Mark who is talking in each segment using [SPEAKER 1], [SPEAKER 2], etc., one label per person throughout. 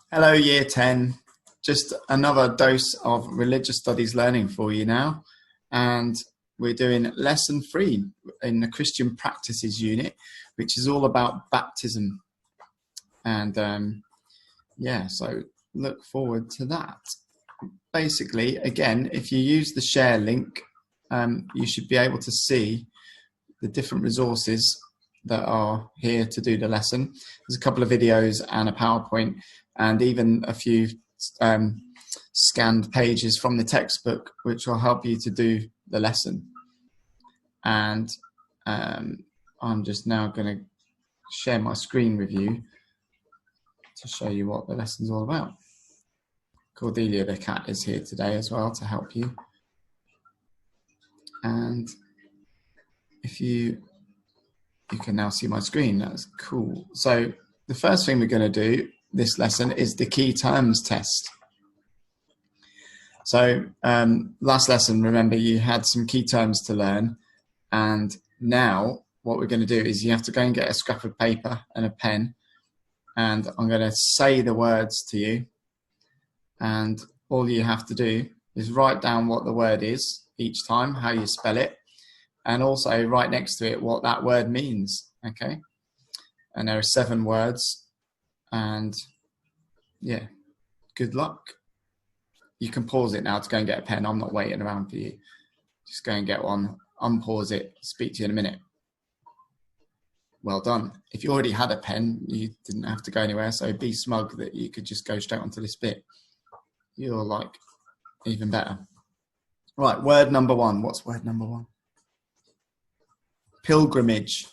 [SPEAKER 1] Hello, Year 10. Just another dose of religious studies learning for you now. And we're doing lesson 3 in the Christian Practices unit, which is all about baptism. And yeah, so look forward to that. Basically, again, if you use the share link, you should be able to see the different resources that are here to do the lesson. There's a couple of videos and a PowerPoint and even a few scanned pages from the textbook, which will help you to do the lesson. And I'm just now going to share my screen with you to show you what the lesson's all about. Cordelia the cat is here today as well to help you. And if you can now see my screen, that's cool. So the first thing we're going to do this lesson is the key terms test. So last lesson, remember, you had some key terms to learn, and now what we're going to do is you have to go and get a scrap of paper and a pen, and I'm going to say the words to you, and all you have to do is write down what the word is each time, how you spell it, and also right next to it what that word means, okay? And there are 7 words, and yeah, good luck. You can pause it now to go and get a pen. I'm not waiting around for you. Just go and get one, unpause it, speak to you in a minute. Well done. If you already had a pen, you didn't have to go anywhere, so be smug that you could just go straight onto this bit. You're like, even better. Right, word number 1. What's word number 1? Pilgrimage.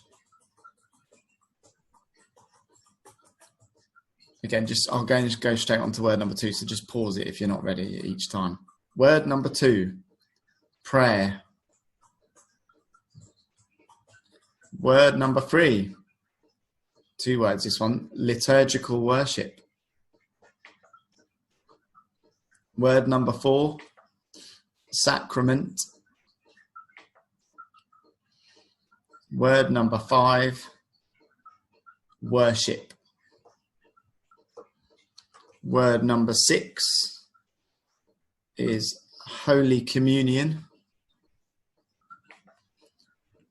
[SPEAKER 1] Again, I'll go straight on to word number 2, so just pause it if you're not ready each time. Word number 2, prayer. Word number 3, 2 words this one, liturgical worship. Word number 4, sacrament. Word number 5, worship. Word number 6 is Holy Communion.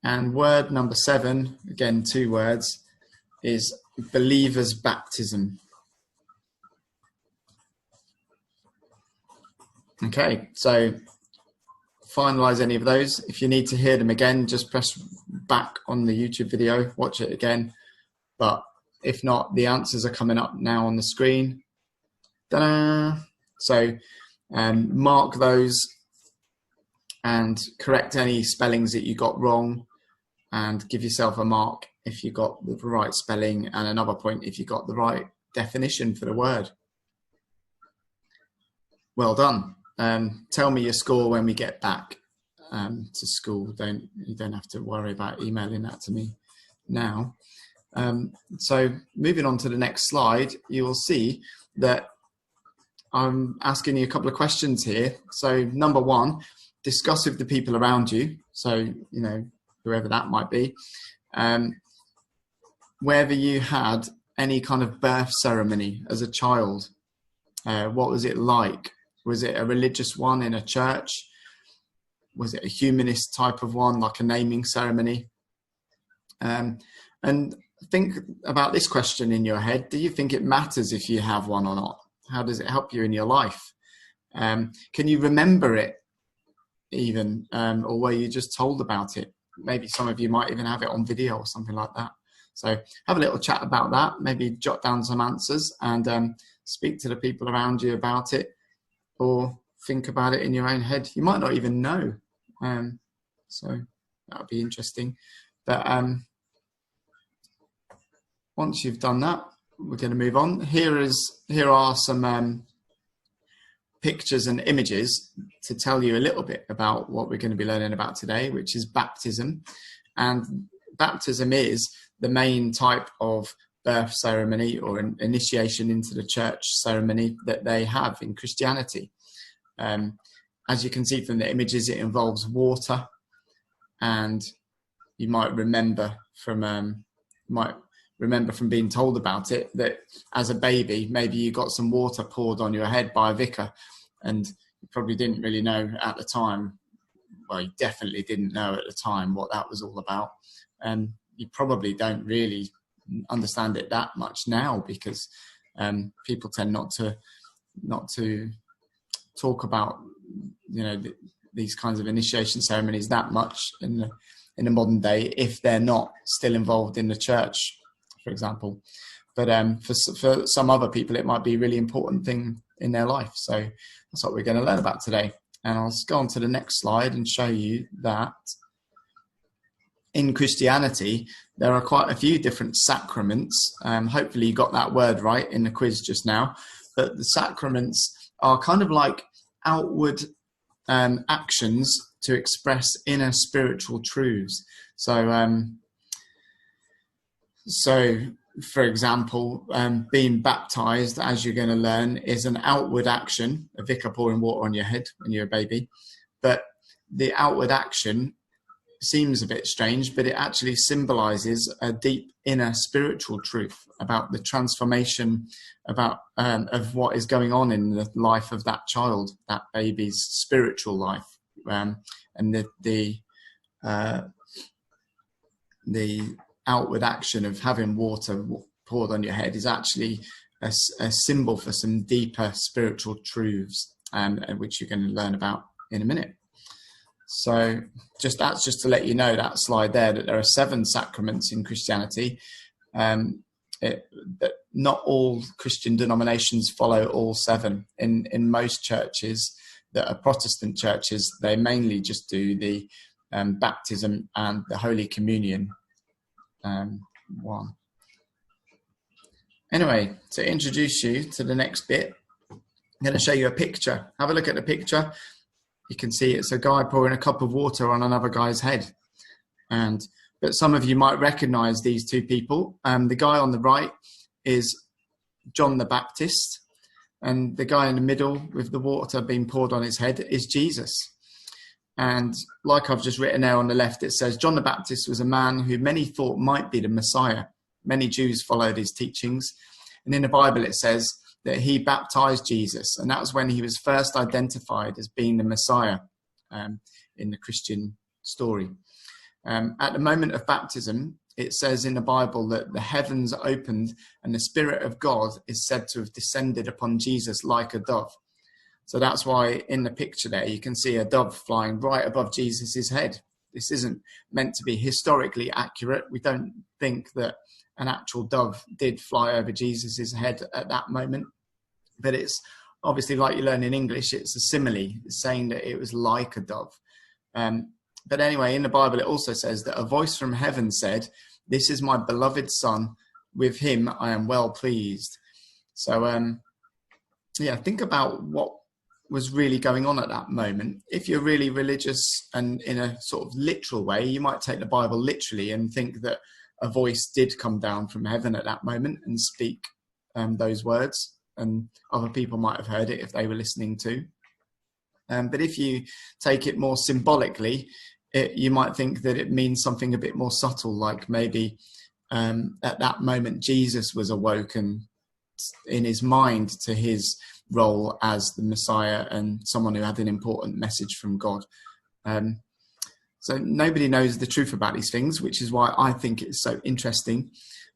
[SPEAKER 1] And word number 7, again 2 words, is believer's baptism. Okay, so finalize any of those. If you need to hear them again, just press back on the YouTube video, watch it again. But if not, the answers are coming up now on the screen. Ta-da! So mark those and correct any spellings that you got wrong, and give yourself a mark if you got the right spelling, and another point if you got the right definition for the word. Well done. Tell me your score when we get back to school. You don't have to worry about emailing that to me now. So moving on to the next slide, you will see that I'm asking you a couple of questions here. So number 1, discuss with the people around you. So, you know, whoever that might be, whether you had any kind of birth ceremony as a child. What was it like? Was it a religious one in a church? Was it a humanist type of one, like a naming ceremony? And think about this question in your head. Do you think it matters if you have one or not? How does it help you in your life? Can you remember it even, or were you just told about it? Maybe some of you might even have it on video or something like that. So have a little chat about that, maybe jot down some answers and speak to the people around you about it, or think about it in your own head. You might not even know. So that would be interesting. But once you've done that, we're going to move on. Here are some pictures and images to tell you a little bit about what we're going to be learning about today, which is baptism. And baptism is the main type of birth ceremony or an initiation into the church ceremony that they have in Christianity. As you can see from the images, it involves water, and you might remember from remember from being told about it that as a baby, maybe you got some water poured on your head by a vicar, and you probably didn't really know at the time. Well, you definitely didn't know at the time what that was all about. And you probably don't really understand it that much now, because people tend not to talk about, these kinds of initiation ceremonies that much in the modern day, if they're not still involved in the church, for example. But for some other people, it might be a really important thing in their life. So that's what we're going to learn about today. And I'll go on to the next slide and show you that in Christianity, there are quite a few different sacraments. Hopefully you got that word right in the quiz just now. But the sacraments are kind of like outward actions to express inner spiritual truths. So for example, being baptized, as you're going to learn, is an outward action, a vicar pouring water on your head when you're a baby. But the outward action seems a bit strange, but it actually symbolizes a deep inner spiritual truth about the transformation of what is going on in the life of that child, that baby's spiritual life. And the outward action of having water poured on your head is actually a symbol for some deeper spiritual truths, which you're going to learn about in a minute. So that's just to let you know, that slide there, that there are 7 sacraments in Christianity. That not all Christian denominations follow all 7. In most churches that are Protestant churches, they mainly just do the baptism and the Holy Communion one. Anyway, to introduce you to the next bit, I'm going to show you a picture. Have a look at the picture. You can see it's a guy pouring a cup of water on another guy's head. But some of you might recognize these 2 people. The guy on the right is John the Baptist, and the guy in the middle with the water being poured on his head is Jesus. And like I've just written there on the left, it says John the Baptist was a man who many thought might be the Messiah. Many Jews followed his teachings. And in the Bible, it says that he baptized Jesus. And that was when he was first identified as being the Messiah in the Christian story. At the moment of baptism, it says in the Bible that the heavens opened and the Spirit of God is said to have descended upon Jesus like a dove. So that's why in the picture there, you can see a dove flying right above Jesus's head. This isn't meant to be historically accurate. We don't think that an actual dove did fly over Jesus's head at that moment. But it's obviously, like you learn in English, it's a simile. It's saying that it was like a dove. But anyway, in the Bible, it also says that a voice from heaven said, "This is my beloved son. With him, I am well pleased." So, think about what was really going on at that moment. If you're really religious and in a sort of literal way, you might take the Bible literally and think that a voice did come down from heaven at that moment and speak those words, and other people might have heard it if they were listening too. But if you take it more symbolically, you might think that it means something a bit more subtle, like maybe at that moment Jesus was awoken in his mind to his role as the Messiah and someone who had an important message from God. So nobody knows the truth about these things, which is why I think it's so interesting.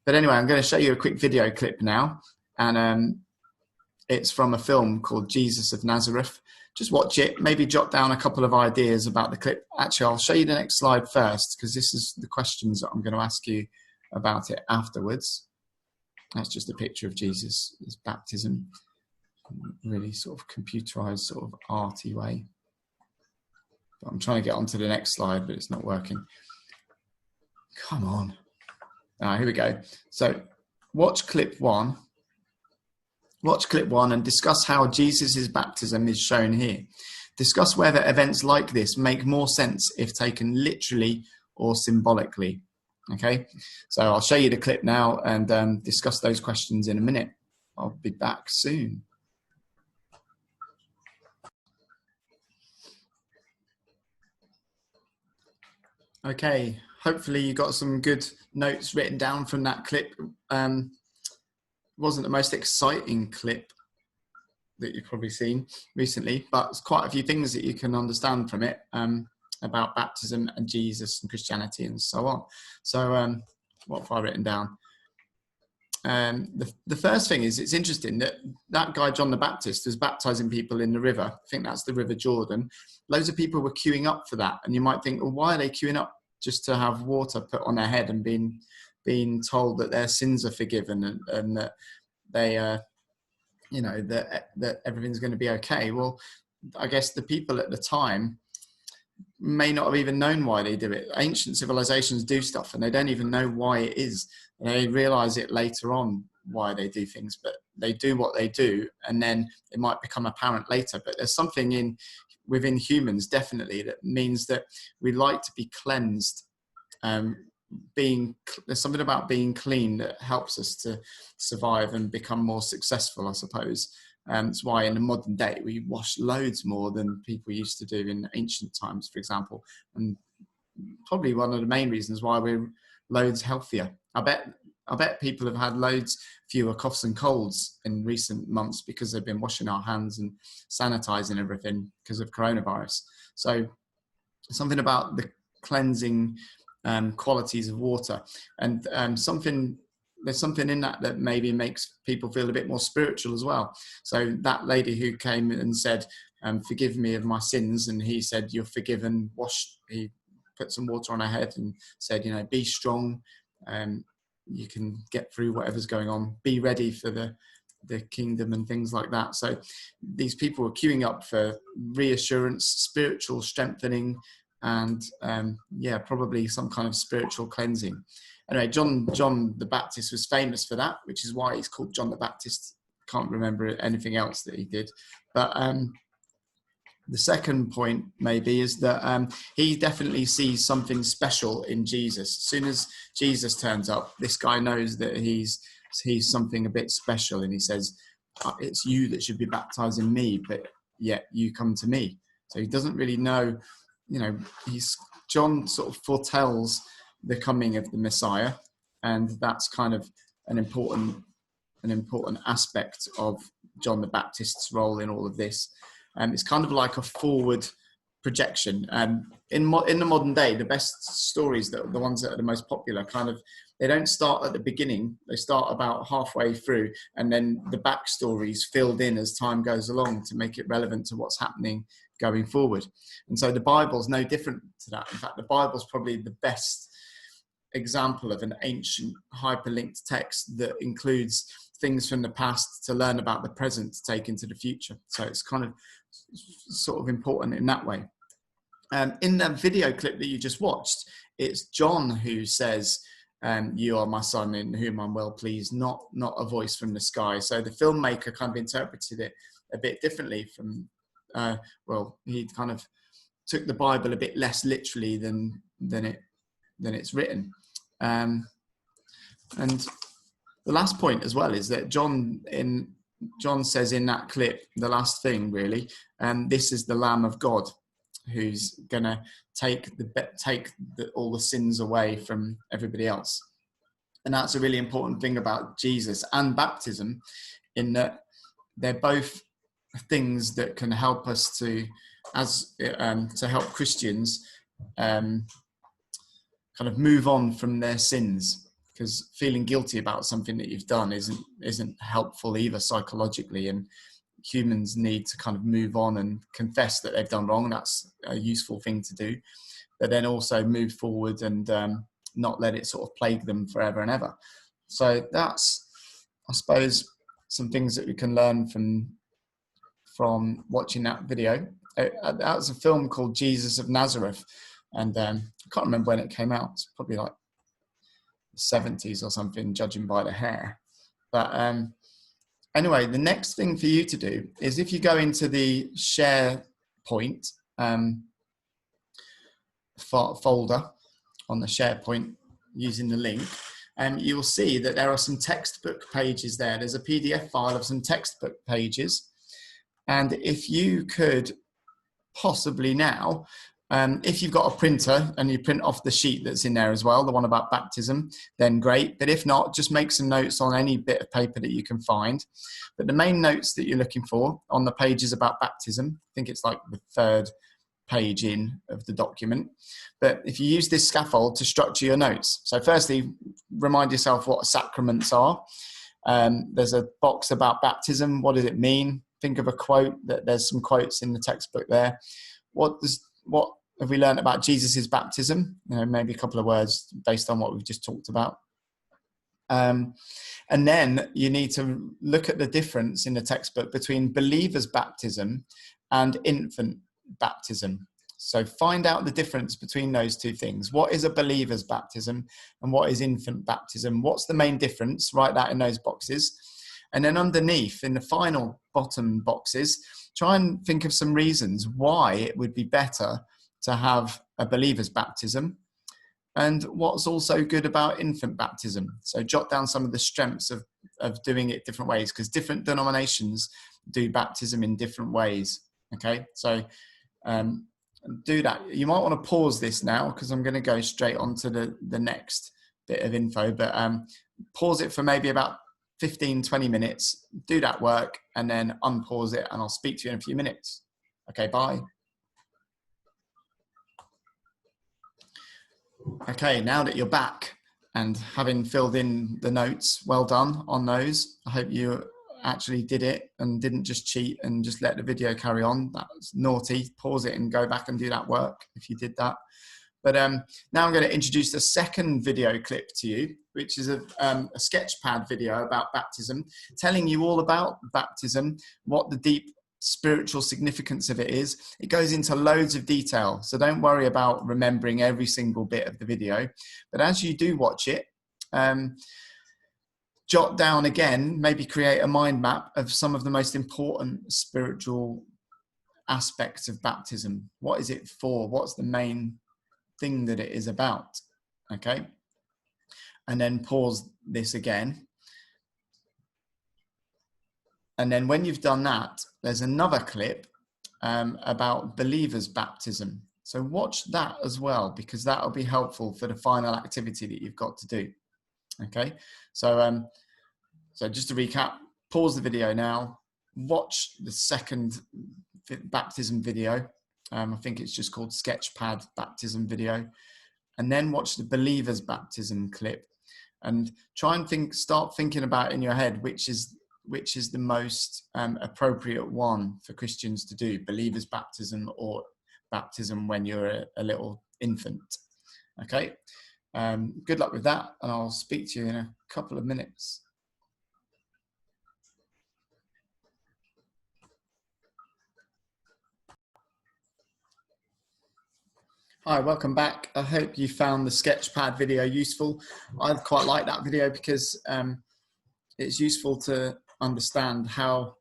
[SPEAKER 1] But anyway, I'm going to show you a quick video clip now, and it's from a film called Jesus of Nazareth. Just watch it, maybe jot down a couple of ideas about the clip. Actually, I'll show you the next slide first, because this is the questions that I'm going to ask you about it afterwards. That's just a picture of Jesus' baptism, really sort of computerized, sort of arty way. But I'm trying to get onto the next slide, but it's not working. Come on. All right, here we go. So watch clip 1. Watch clip 1 and discuss how Jesus' baptism is shown here. Discuss whether events like this make more sense if taken literally or symbolically. Okay, so I'll show you the clip now and discuss those questions in a minute. I'll be back soon. Okay, hopefully you got some good notes written down from that clip. Wasn't the most exciting clip that you've probably seen recently, but there's quite a few things that you can understand from it about baptism and Jesus and Christianity and so on. So what have I written down? The first thing is, it's interesting that guy John the Baptist was baptizing people in the river. I think that's the River Jordan. Loads of people were queuing up for that, and you might think, well, why are they queuing up? Just to have water put on their head and being told that their sins are forgiven and that they that everything's going to be okay. Well, I guess the people at the time may not have even known why they do it. Ancient civilizations do stuff and they don't even know why it is. They realize it later on why they do things, but they do what they do, and then it might become apparent later. But there's something within humans definitely that means that we like to be cleansed. There's something about being clean that helps us to survive and become more successful, I suppose. That's why in the modern day we wash loads more than people used to do in ancient times, for example, and probably one of the main reasons why we're loads healthier. I bet people have had loads fewer coughs and colds in recent months because they've been washing our hands and sanitizing everything because of coronavirus. So something about the cleansing qualities of water, and there's something in that maybe makes people feel a bit more spiritual as well. So that lady who came and said, forgive me of my sins, and he said, you're forgiven, he put some water on her head and said, be strong, you can get through whatever's going on, be ready for the kingdom and things like that. So these people were queuing up for reassurance, spiritual strengthening, and probably some kind of spiritual cleansing. Anyway, John the Baptist was famous for that, which is why he's called John the Baptist. Can't remember anything else that he did. But the second point maybe is that he definitely sees something special in Jesus. As soon as Jesus turns up, this guy knows that he's something a bit special, and he says, it's you that should be baptizing me, but yet you come to me. So he doesn't really know, John sort of foretells the coming of the Messiah, and that's kind of an important aspect of John the Baptist's role in all of this. It's kind of like a forward projection. In the modern day, the best stories, the ones that are the most popular, they don't start at the beginning. They start about halfway through, and then the backstory is filled in as time goes along to make it relevant to what's happening going forward. And so the Bible's no different to that. In fact, the Bible's probably the best example of an ancient hyperlinked text that includes things from the past to learn about the present to take into the future. So it's kind of sort of important in that way. In the video clip that you just watched, it's John who says, you are my son in whom I'm well pleased, not a voice from the sky. So the filmmaker kind of interpreted it a bit differently from, he kind of took the Bible a bit less literally than it's written. And the last point as well is that John says in that clip, the last thing really, this is the Lamb of God who's gonna take all the sins away from everybody else. And that's a really important thing about Jesus and baptism, in that they're both things that can help us to help Christians kind of move on from their sins, because feeling guilty about something that you've done isn't helpful either psychologically, and humans need to kind of move on and confess that they've done wrong. That's a useful thing to do, but then also move forward and not let it sort of plague them forever and ever. So that's, I suppose, some things that we can learn from watching that video. That was a film called Jesus of Nazareth, and I can't remember when it came out. It's probably like the 70s or something, judging by the hair. But anyway, the next thing for you to do is, if you go into the SharePoint folder on the SharePoint using the link, you'll see that there are some textbook pages there. There's a PDF file of some textbook pages. And if you could possibly now If you've got a printer and you print off the sheet that's in there as well, the one about baptism, then great. But if not, just make some notes on any bit of paper that you can find. But the main notes that you're looking for on the pages about baptism, I think it's like the 3rd page in of the document. But if you use this scaffold to structure your notes, so firstly, remind yourself what sacraments are. There's a box about baptism. What does it mean? Think of a quote. There's some quotes in the textbook there. What have we learned about Jesus's baptism? Maybe a couple of words based on what we've just talked about. And then you need to look at the difference in the textbook between believers' baptism and infant baptism. So find out the difference between those two things. What is a believer's baptism and what is infant baptism? What's the main difference? Write that in those boxes. And then underneath, in the final bottom boxes, try and think of some reasons why it would be better to have a believer's baptism and what's also good about infant baptism. So jot down some of the strengths of doing it different ways, because different denominations do baptism in different ways. Okay, so do that. You might want to pause this now because I'm going to go straight on to the next bit of info, but pause it for maybe about 15-20 minutes, do that work, and then unpause it, and I'll speak to you in a few minutes. Okay, bye. Okay, now that you're back and having filled in the notes, well done on those. I hope you actually did it and didn't just cheat and just let the video carry on. That was naughty. Pause it and go back and do that work if you did that. But now I'm going to introduce the second video clip to you, which is a sketchpad video about baptism, telling you all about baptism, what the deep spiritual significance of it is. It goes into loads of detail, so don't worry about remembering every single bit of the video. But as you do watch it, jot down again, maybe create a mind map of some of the most important spiritual aspects of baptism. What is it for? What's the main thing that it is about? Okay, and then pause this again. And then when you've done that, there's another clip about believers' baptism. So watch that as well, because that'll be helpful for the final activity that you've got to do. Okay, so so just to recap, pause the video now, watch the second baptism video. I think it's just called Sketchpad Baptism video, and then watch the believers' baptism clip, and try and start thinking about in your head which is the most appropriate one for Christians to do, believers' baptism or baptism when you're a little infant. Okay, good luck with that, and I'll speak to you in a couple of minutes. Hi, welcome back. I hope you found the Sketchpad video useful. I quite like that video because it's useful to understand how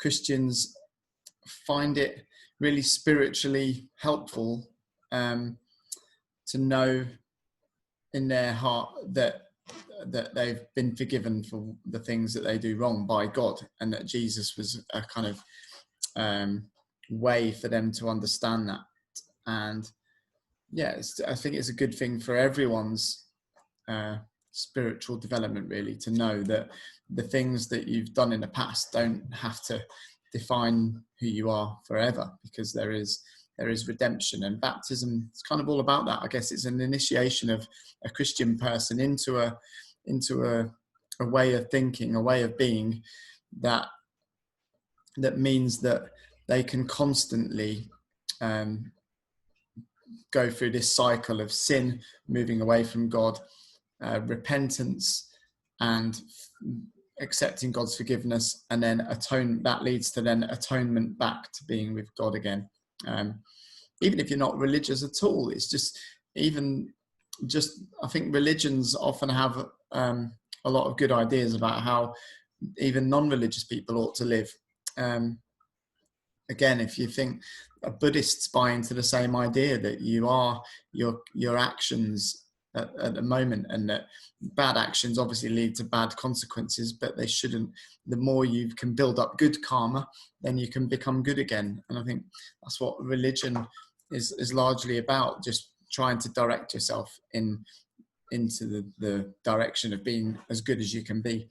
[SPEAKER 1] Christians find it really spiritually helpful to know in their heart that they've been forgiven for the things that they do wrong by God, and that Jesus was a kind of way for them to understand that. And yeah, I think it's a good thing for everyone's spiritual development, really, to know that the things that you've done in the past don't have to define who you are forever, because there is redemption. And baptism is kind of all about that. I guess it's an initiation of a Christian person into a way of thinking, a way of being that means that they can constantly go through this cycle of sin, moving away from God, repentance, and accepting God's forgiveness, and then that leads to then atonement back to being with God again. Even if you're not religious at all, it's just I think religions often have a lot of good ideas about how even non-religious people ought to live. Again, if you think Buddhists buy into the same idea that you are your actions at the moment, and that bad actions obviously lead to bad consequences, but they shouldn't. The more you can build up good karma, then you can become good again. And I think that's what religion is largely about just trying to direct yourself into the direction of being as good as you can be.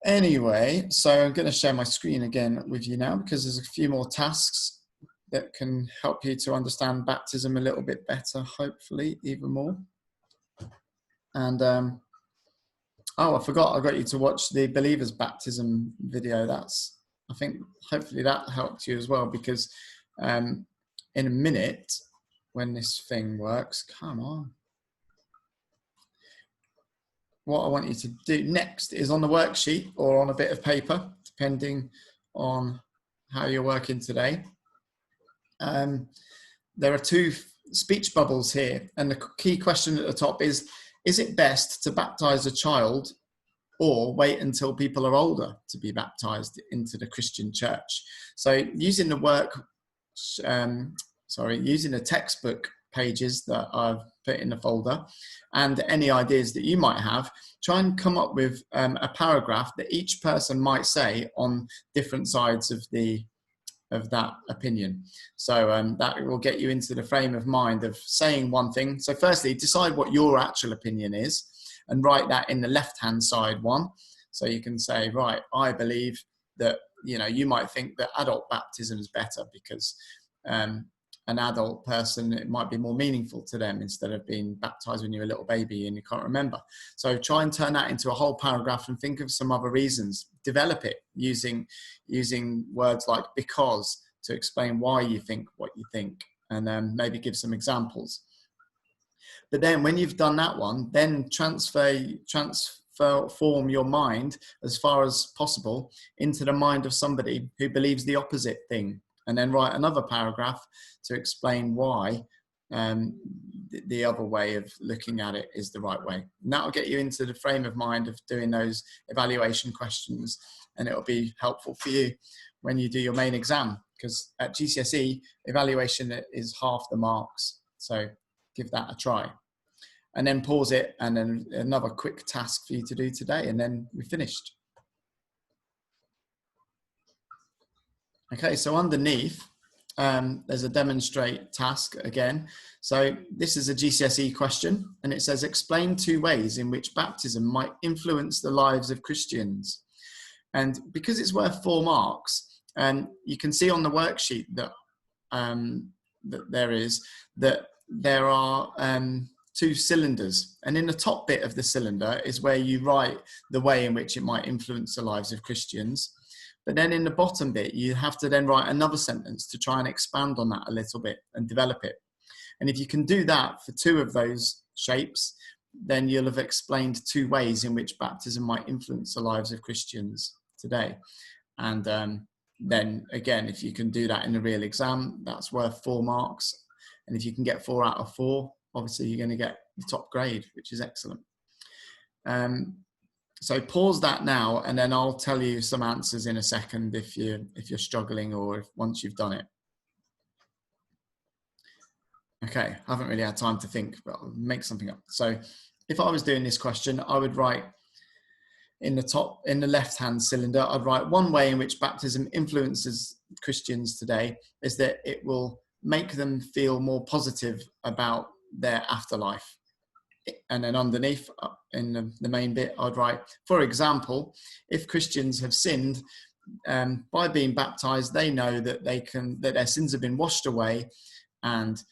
[SPEAKER 1] Anyway, so I'm going to share my screen again with you now, because there's a few more tasks that can help you to understand baptism a little bit better, hopefully even more. And oh, I forgot, I got you to watch the believer's baptism video. I think hopefully that helped you as well, because in a minute, when this thing works, come on. What I want you to do next is on the worksheet or on a bit of paper, depending on how you're working today. There are 2 speech bubbles here, and the key question at the top is it best to baptize a child or wait until people are older to be baptized into the Christian church? So using the using the textbook pages that I've put in the folder, and any ideas that you might have, try and come up with a paragraph that each person might say on different sides of that opinion. So that will get you into the frame of mind of saying one thing. So firstly, decide what your actual opinion is and write that in the left-hand side one. So you can say, right, I believe that, you might think that adult baptism is better because an adult person, it might be more meaningful to them instead of being baptized when you're a little baby and you can't remember. So try and turn that into a whole paragraph and think of some other reasons. Develop it using words like because to explain why you think what you think, and then maybe give some examples. But then when you've done that one, then transform your mind as far as possible into the mind of somebody who believes the opposite thing, and then write another paragraph to explain why the other way of looking at it is the right way. And that will get you into the frame of mind of doing those evaluation questions, and it will be helpful for you when you do your main exam, because at GCSE, evaluation is half the marks. So give that a try. And then pause it, and then another quick task for you to do today, and then we're finished. Okay, so underneath, there's a demonstrate task again. So this is a GCSE question, and it says, explain 2 ways in which baptism might influence the lives of Christians. And because it's worth 4 marks, you can see on the worksheet that, there are 2 cylinders. And in the top bit of the cylinder is where you write the way in which it might influence the lives of Christians. But then in the bottom bit, you have to then write another sentence to try and expand on that a little bit and develop it. And if you can do that for 2 of those shapes, then you'll have explained 2 ways in which baptism might influence the lives of Christians today. And then again, if you can do that in the real exam, that's worth 4 marks. And if you can get 4 out of 4, obviously you're going to get the top grade, which is excellent. So pause that now, and then I'll tell you some answers in a second if you're struggling, or once you've done it. Okay, I haven't really had time to think, but I'll make something up. So if I was doing this question, I would write in the left-hand cylinder, I'd write 1 way in which baptism influences Christians today is that it will make them feel more positive about their afterlife. And then underneath in the main bit, I'd write, for example, if Christians have sinned, by being baptized, they know that their sins have been washed away, and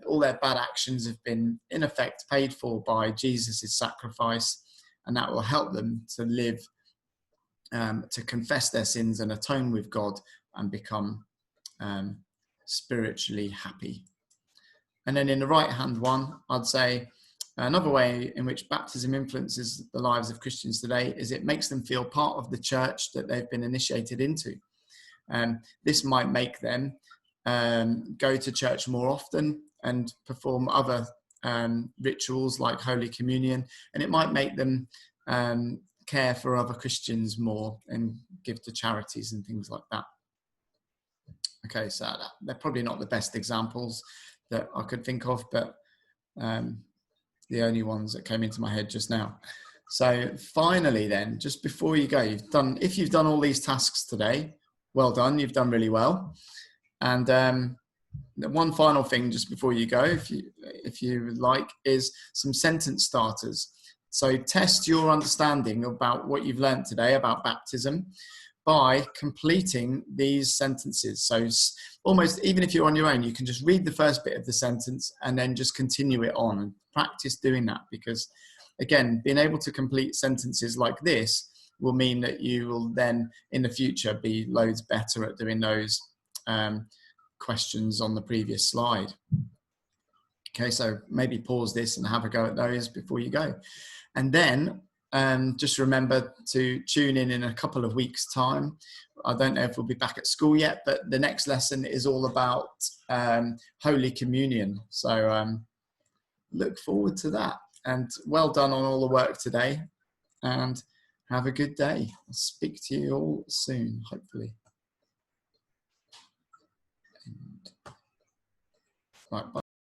[SPEAKER 1] all their bad actions have been in effect paid for by Jesus' sacrifice, and that will help them to live, to confess their sins and atone with God and become spiritually happy. And then in the right hand one, I'd say, another way in which baptism influences the lives of Christians today is it makes them feel part of the church that they've been initiated into. This might make them go to church more often and perform other rituals like Holy Communion, and it might make them care for other Christians more and give to charities and things like that. Okay, so they're probably not the best examples that I could think of, but the only ones that came into my head just now. So finally then, just before you go, if you've done all these tasks today, well done, you've done really well. And The one final thing just before you go, if you would like, is some sentence starters. So test your understanding about what you've learned today about baptism by completing these sentences. So almost, even if you're on your own, you can just read the first bit of the sentence and then just continue it on and practice doing that, because again, being able to complete sentences like this will mean that you will then in the future be loads better at doing those questions on the previous slide. Okay, so maybe pause this and have a go at those before you go. And then just remember to tune in a couple of weeks' time. I don't know if we'll be back at school yet, but the next lesson is all about Holy Communion. So look forward to that. And well done on all the work today. And have a good day. I'll speak to you all soon, hopefully. Right, bye.